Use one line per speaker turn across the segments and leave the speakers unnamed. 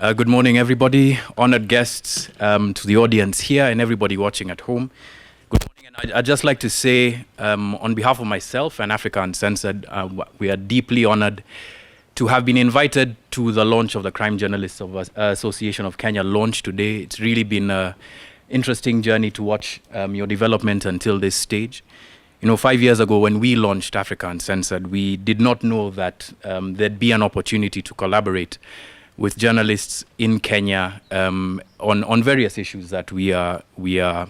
Good morning, everybody, honored guests, to the audience here and everybody watching at home. Good morning, and I'd just like to say, on behalf of myself and Africa Uncensored, we are deeply honored to have been invited to the launch of the Crime Journalists Association of Kenya launch today. It's really been an interesting journey to watch your development until this stage. 5 years ago when we launched Africa Uncensored, we did not know that there'd be an opportunity to collaborate with journalists in Kenya on various issues that we are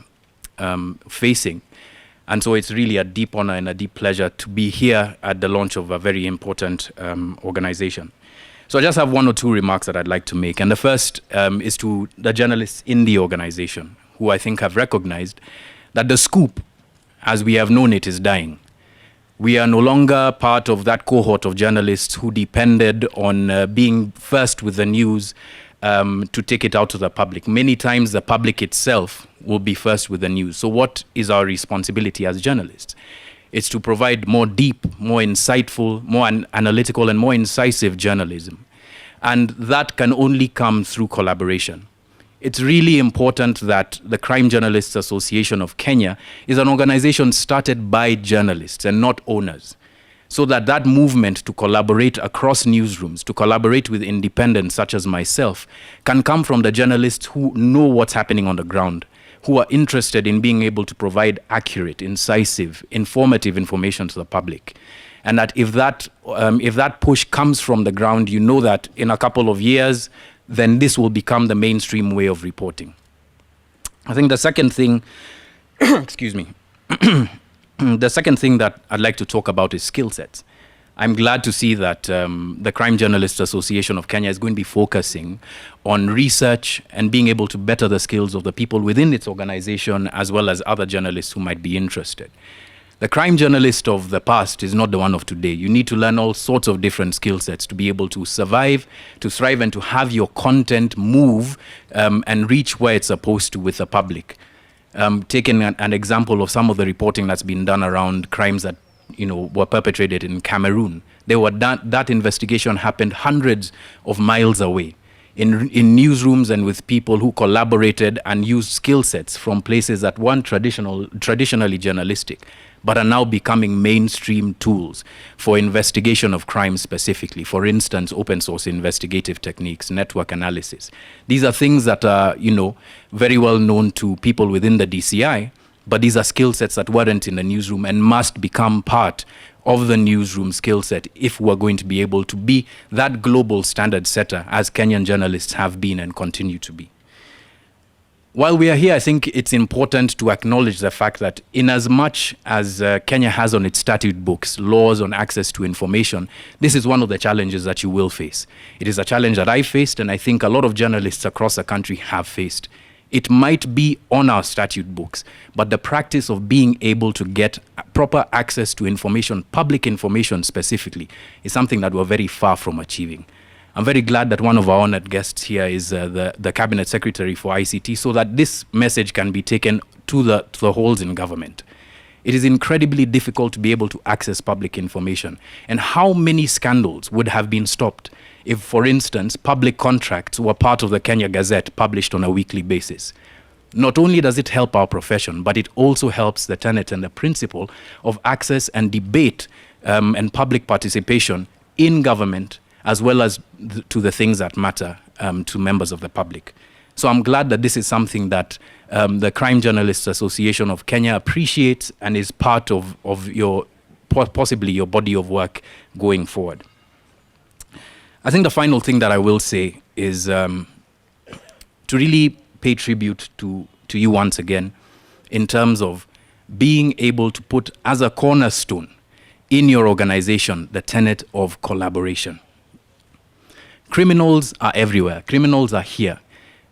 facing. And so it's really a deep honor and a deep pleasure to be here at the launch of a very important organization. So I just have one or two remarks that I'd like to make. And the first is to the journalists in the organization, who I think have recognized that the scoop, as we have known it, is dying. We are no longer part of that cohort of journalists who depended on being first with the news to take it out to the public. Many times the public itself will be first with the news. So what is our responsibility as journalists? It's to provide more deep, more insightful, more analytical and more incisive journalism. And that can only come through collaboration. It's really important that the Crime Journalists Association of Kenya is an organization started by journalists and not owners, so that movement to collaborate across newsrooms, to collaborate with independents such as myself, can come from the journalists who know what's happening on the ground, who are interested in being able to provide accurate, incisive, informative information to the public. And that if that push comes from the ground, you know that in a couple of years, then this will become the mainstream way of reporting. I think the second thing, excuse me, the second thing that I'd like to talk about is skill sets. I'm glad to see that the Crime Journalists Association of Kenya is going to be focusing on research and being able to better the skills of the people within its organization, as well as other journalists who might be interested. The crime journalist of the past is not the one of today. You need to learn all sorts of different skill sets to be able to survive, to thrive, and to have your content move and reach where it's supposed to with the public. Taking an example of some of the reporting that's been done around crimes that were perpetrated in Cameroon. That investigation happened hundreds of miles away in newsrooms and with people who collaborated and used skill sets from places that weren't traditionally journalistic, but are now becoming mainstream tools for investigation of crime specifically. For instance, open source investigative techniques, network analysis. These are things that are, very well known to people within the DCI, but these are skill sets that weren't in the newsroom and must become part of the newsroom skill set if we're going to be able to be that global standard setter as Kenyan journalists have been and continue to be. While we are here, I think it's important to acknowledge the fact that in as much as Kenya has on its statute books laws on access to information, this is one of the challenges that you will face. It is a challenge that I faced, and I think a lot of journalists across the country have faced. It might be on our statute books, but the practice of being able to get proper access to information, public information specifically, is something that we're very far from achieving. I'm very glad that one of our honored guests here is the Cabinet Secretary for ICT, so that this message can be taken to the halls in government. It is incredibly difficult to be able to access public information. And how many scandals would have been stopped if, for instance, public contracts were part of the Kenya Gazette published on a weekly basis? Not only does it help our profession, but it also helps the tenet and the principle of access and debate and public participation in government, as well as to the things that matter to members of the public. So I'm glad that this is something that the Crime Journalists Association of Kenya appreciates and is part of your, possibly your body of work going forward. I think the final thing that I will say is to really pay tribute to you once again in terms of being able to put as a cornerstone in your organization the tenet of collaboration. Criminals are everywhere. Criminals are here.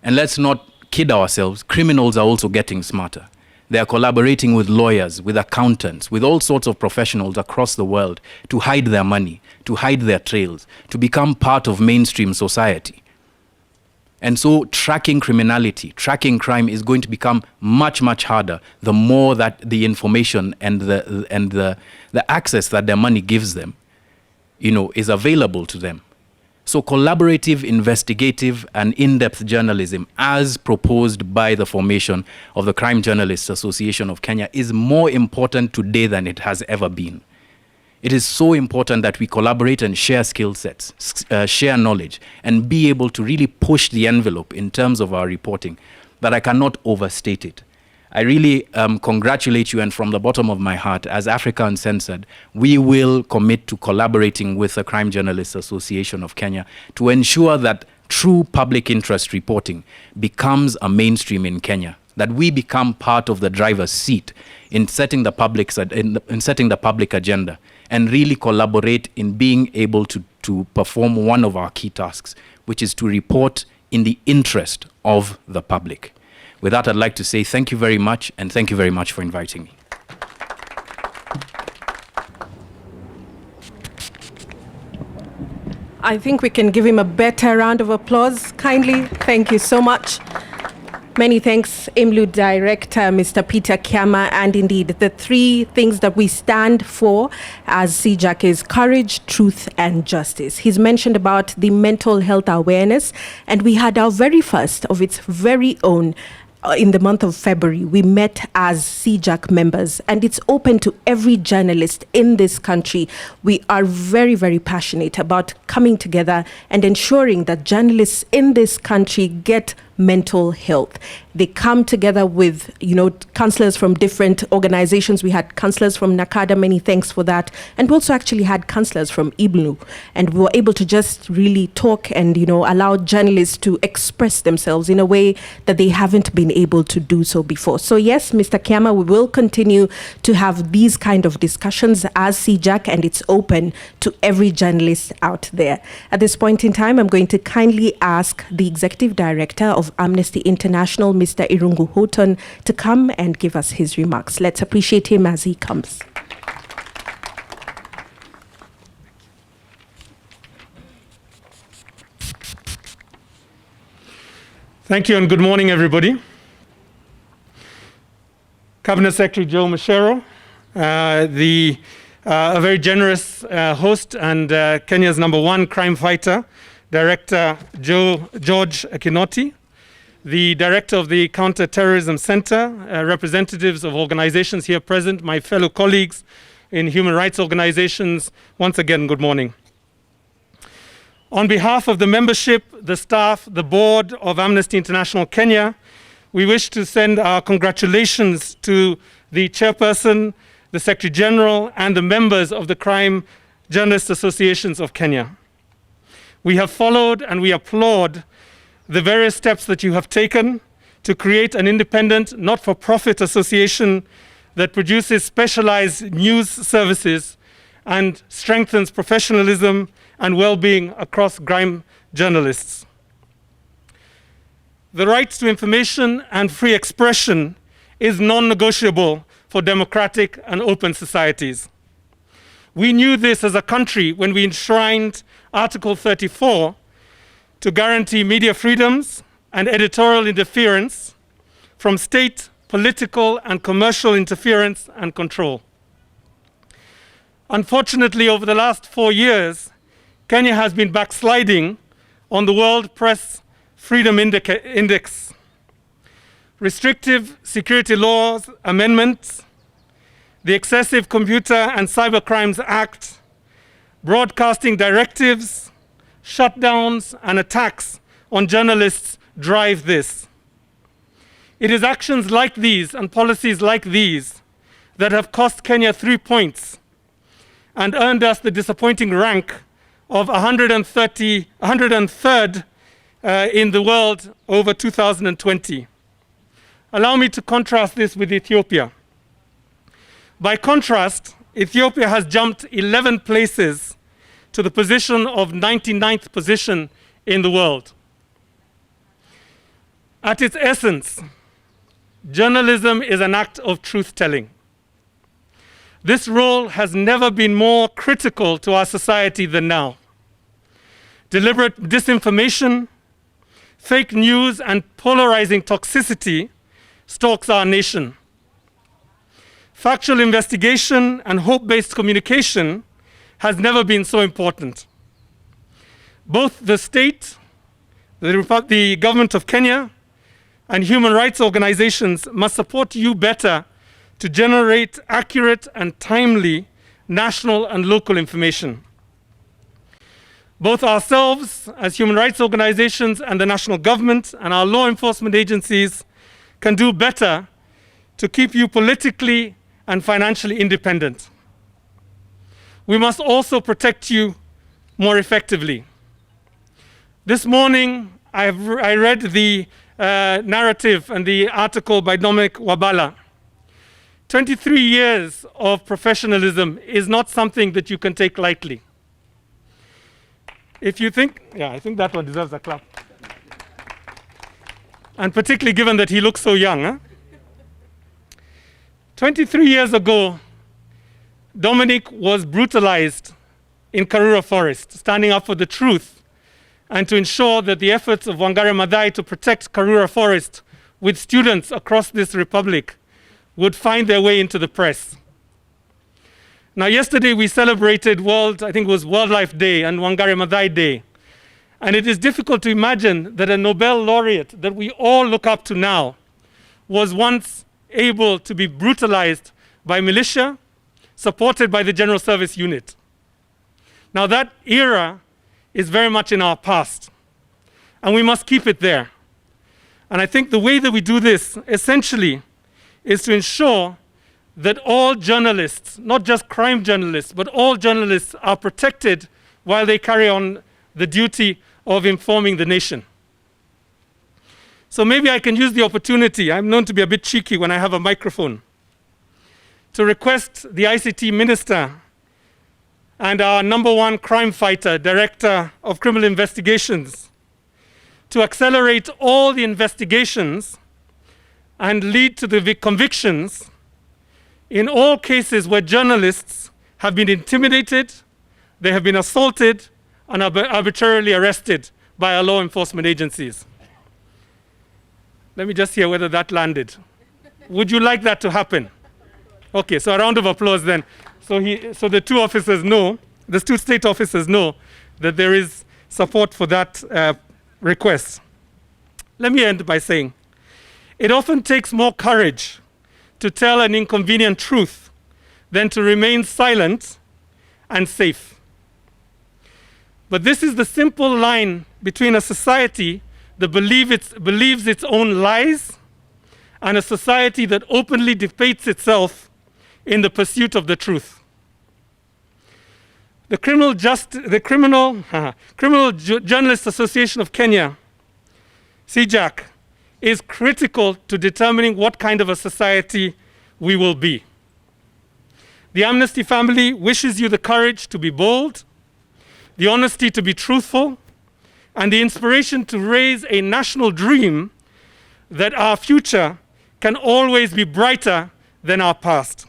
And let's not kid ourselves. Criminals are also getting smarter. They are collaborating with lawyers, with accountants, with all sorts of professionals across the world to hide their money, to hide their trails, to become part of mainstream society. And so tracking criminality, tracking crime is going to become much, much harder the more that the information and the access that their money gives them, is available to them. So collaborative, investigative, and in-depth journalism, as proposed by the formation of the Crime Journalists Association of Kenya, is more important today than it has ever been. It is so important that we collaborate and share skill sets, share knowledge, and be able to really push the envelope in terms of our reporting, that I cannot overstate it. I really congratulate you, and from the bottom of my heart, as Africa Uncensored, we will commit to collaborating with the Crime Journalists Association of Kenya to ensure that true public interest reporting becomes a mainstream in Kenya, that we become part of the driver's seat in setting the public agenda, and really collaborate in being able to perform one of our key tasks, which is to report in the interest of the public. With that, I'd like to say thank you very much, and thank you very much for inviting me.
I think we can give him a better round of applause, kindly. Thank you so much. Many thanks, IMLU Director, Mr. Peter Kiambu. And indeed, the three things that we stand for as CJAC is courage, truth, and justice. He's mentioned about the mental health awareness, and we had our very first of its very own in the month of February. We met as CJAC members, and it's open to every journalist in this country. We are very, very passionate about coming together and ensuring that journalists in this country get mental health. They come together with, counselors from different organizations. We had counselors from NACADA, many thanks for that. And we also actually had counselors from IBLU. And we were able to just really talk and, allow journalists to express themselves in a way that they haven't been able to do so before. So yes, Mr. Kiambu, we will continue to have these kind of discussions as CJAC, and it's open to every journalist out there. At this point in time, I'm going to kindly ask the Executive Director of Amnesty International, Mr. Irungu Houghton, to come and give us his remarks. Let's appreciate him as he comes.
Thank you, and good morning, everybody. Cabinet Secretary Joe Mashero, a very generous host and Kenya's #1 crime fighter, Director George Kinoti, the Director of the Counter-Terrorism Center, representatives of organizations here present, my fellow colleagues in human rights organizations, once again, good morning. On behalf of the membership, the staff, the board of Amnesty International Kenya, we wish to send our congratulations to the chairperson, the Secretary General, and the members of the Crime Journalists Associations of Kenya. We have followed and we applaud the various steps that you have taken to create an independent, not-for-profit association that produces specialized news services and strengthens professionalism and well-being across crime journalists. The right to information and free expression is non-negotiable for democratic and open societies. We knew this as a country when we enshrined Article 34 to guarantee media freedoms and editorial interference from state, political, and commercial interference and control. Unfortunately, over the last 4 years, Kenya has been backsliding on the World Press Freedom Index. Restrictive security laws amendments, the Excessive Computer and Cybercrimes Act, broadcasting directives, shutdowns, and attacks on journalists drive this. It is actions like these and policies like these that have cost Kenya 3 points and earned us the disappointing rank of 103rd in the world over 2020. Allow me to contrast this with Ethiopia. By contrast, Ethiopia has jumped 11 places to the position of 99th position in the world. At its essence, journalism is an act of truth-telling. This role has never been more critical to our society than now. Deliberate disinformation, fake news, and polarizing toxicity stalks our nation. Factual investigation and hope-based communication has never been so important. Both the state, the government of Kenya, and human rights organizations must support you better to generate accurate and timely national and local information. Both ourselves as human rights organizations and the national government and our law enforcement agencies can do better to keep you politically and financially independent. We must also protect you more effectively. This morning, I read the narrative and the article by Dominic Wabala. 23 years of professionalism is not something that you can take lightly. If you think, yeah, I think that one deserves a clap. And particularly given that he looks so young. Huh? 23 years ago, Dominic was brutalized in Karura Forest, standing up for the truth and to ensure that the efforts of Wangari Maathai to protect Karura Forest with students across this republic would find their way into the press. Now, yesterday we celebrated I think it was Wildlife Day and Wangari Maathai Day. And it is difficult to imagine that a Nobel laureate that we all look up to now was once able to be brutalized by militia, supported by the General Service Unit. Now, that era is very much in our past, and we must keep it there. And I think the way that we do this, essentially, is to ensure that all journalists, not just crime journalists, but all journalists are protected while they carry on the duty of informing the nation. So maybe I can use the opportunity, I'm known to be a bit cheeky when I have a microphone, to request the ICT Minister and our #1 crime fighter, Director of Criminal Investigations, to accelerate all the investigations and lead to the convictions in all cases where journalists have been intimidated, they have been assaulted, and arbitrarily arrested by our law enforcement agencies. Let me just hear whether that landed. Would you like that to happen? Okay, so a round of applause then. So the two officers know, the two state officers know that there is support for that request. Let me end by saying, it often takes more courage to tell an inconvenient truth than to remain silent and safe. But this is the simple line between a society that believes its own lies and a society that openly debates itself in the pursuit of the truth. The Criminal Journalists Association of Kenya, CJAC, is critical to determining what kind of a society we will be. The Amnesty family wishes you the courage to be bold, the honesty to be truthful, and the inspiration to raise a national dream that our future can always be brighter than our past.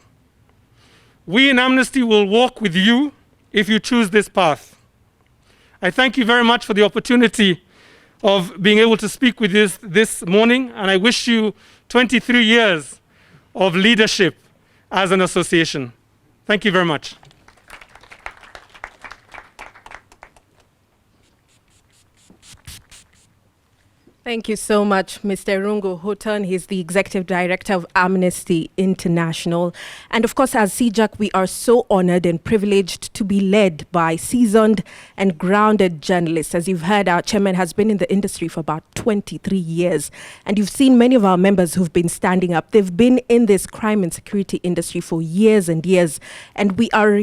We in Amnesty will walk with you if you choose this path. I thank you very much for the opportunity of being able to speak with you this morning, and I wish you 23 years of leadership as an association. Thank you very much.
Thank you so much, Mr. Rungu Houghton. He's the Executive Director of Amnesty International. And of course, as CJAC, we are so honored and privileged to be led by seasoned and grounded journalists. As you've heard, our chairman has been in the industry for about 23 years. And you've seen many of our members who've been standing up. They've been in this crime and security industry for years and years. And we are,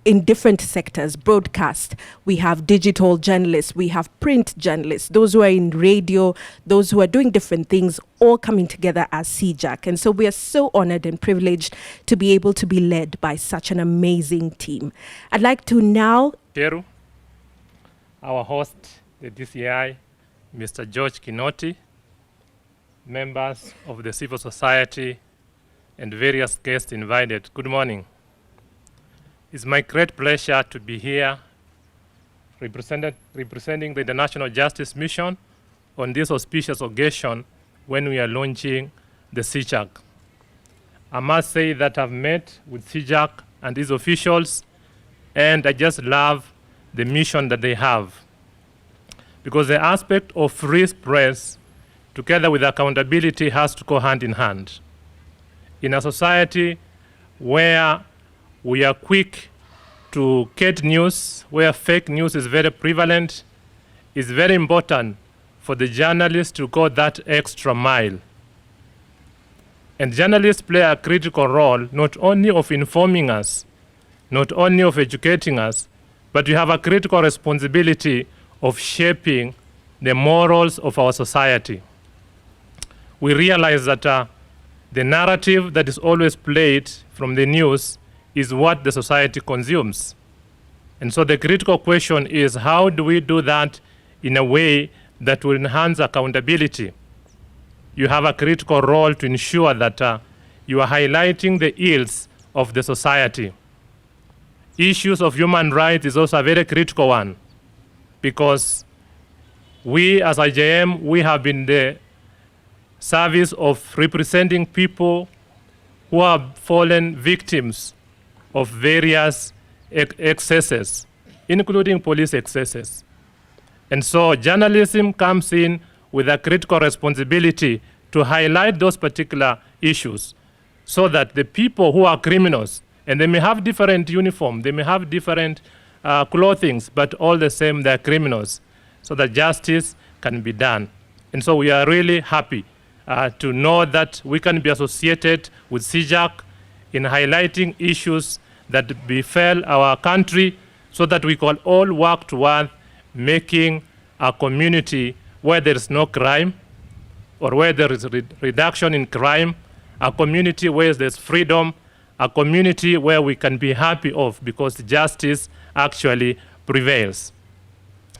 in different sectors, broadcast. We have digital journalists, we have print journalists, those who are in radio, those who are doing different things, all coming together as CJAC. And so we are so honored and privileged to be able to be led by such an amazing team. I'd like to now...
Peru, our host, the DCI, Mr. George Kinoti, members of the civil society, and various guests invited. Good morning. It's my great pleasure to be here representing the International Justice Mission on this auspicious occasion when we are launching the CJAC. I must say that I've met with CJAC and its officials, and I just love the mission that they have. because the aspect of free press together with accountability has to go hand in hand. In a society where we are quick to get news, where fake news is very prevalent, it's very important for the journalists to go that extra mile. And journalists play a critical role, not only of informing us, not only of educating us, but we have a critical responsibility of shaping the morals of our society. We realize that the narrative that is always played from the news is what the society consumes. And so the critical question is, how do we do that in a way that will enhance accountability? You have a critical role to ensure that you are highlighting the ills of the society. Issues of human rights is also a very critical one, because we as IJM, we have been the service of representing people who have fallen victims of various excesses, including police excesses. And so journalism comes in with a critical responsibility to highlight those particular issues so that the people who are criminals, and they may have different uniform, they may have different clothing, but all the same they're criminals, so that justice can be done. And so we are really happy to know that we can be associated with CJAC in highlighting issues that befell our country, so that we can all work toward making a community where there is no crime, or where there is reduction in crime, a community where there's freedom, a community where we can be happy of, because justice actually prevails.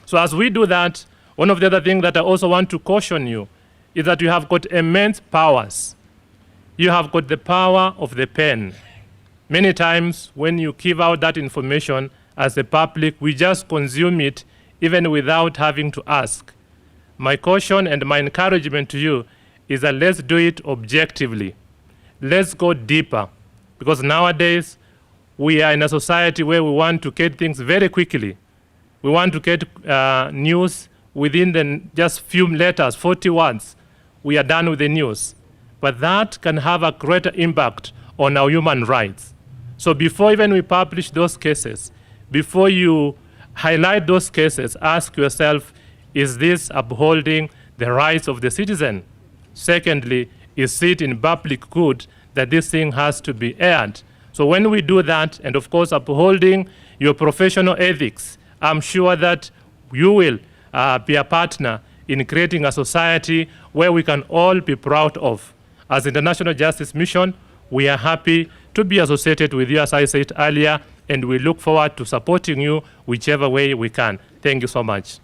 So as we do that, one of the other things that I also want to caution you is that you have got immense powers. You have got the power of the pen. Many times when you give out that information as the public, we just consume it even without having to ask. My caution and my encouragement to you is that let's do it objectively. Let's go deeper, because nowadays we are in a society where we want to get things very quickly. We want to get news within just few letters, 40 words. We are done with the news. But that can have a greater impact on our human rights. So before even we publish those cases, before you highlight those cases, ask yourself, is this upholding the rights of the citizen? Secondly, is it in public good that this thing has to be aired? So when we do that, and of course upholding your professional ethics, I'm sure that you will be a partner in creating a society where we can all be proud of. As International Justice Mission, we are happy to be associated with you, as I said earlier, and we look forward to supporting you whichever way we can. Thank you so much.